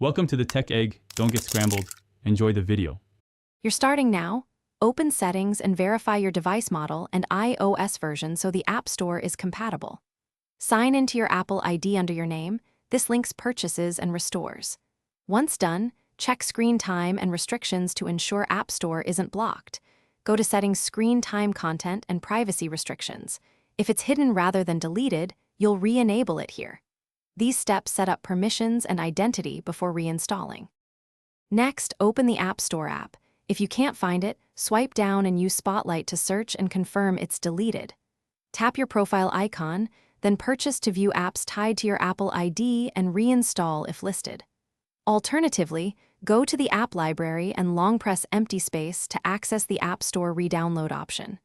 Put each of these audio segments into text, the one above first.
Welcome to the Tech Egg. Don't get scrambled. Enjoy the video. You're starting now. Open Settings and verify your device model and iOS version so the App Store is compatible. Sign into your Apple ID under your name. This links purchases and restores. Once done, check screen time and restrictions to ensure App Store isn't blocked. Go to Settings, Screen Time, Content, and Privacy Restrictions. If it's hidden rather than deleted, you'll re-enable it here. These steps set up permissions and identity before reinstalling. Next, open the App Store app. If you can't find it, swipe down and use Spotlight to search and confirm it's deleted. Tap your profile icon, then Purchase to view apps tied to your Apple ID and reinstall if listed. Alternatively, go to the App Library and long press empty space to access the App Store re-download option.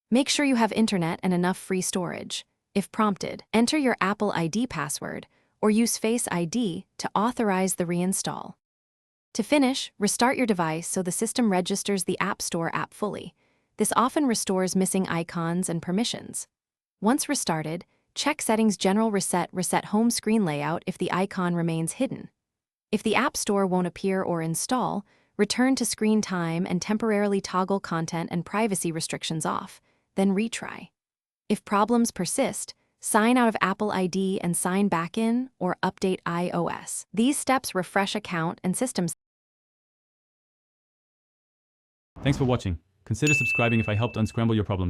Make sure you have internet and enough free storage. If prompted, enter your Apple ID password or use Face ID to authorize the reinstall. To finish, restart your device so the system registers the App Store app fully. This often restores missing icons and permissions. Once restarted, check Settings General Reset Home Screen Layout if the icon remains hidden. If the App Store won't appear or install, return to Screen Time and temporarily toggle content and privacy restrictions off, then retry. If problems persist, sign out of Apple ID and sign back in or update iOS. These steps refresh account and systems. Thanks for watching. Consider subscribing if I helped unscramble your problems.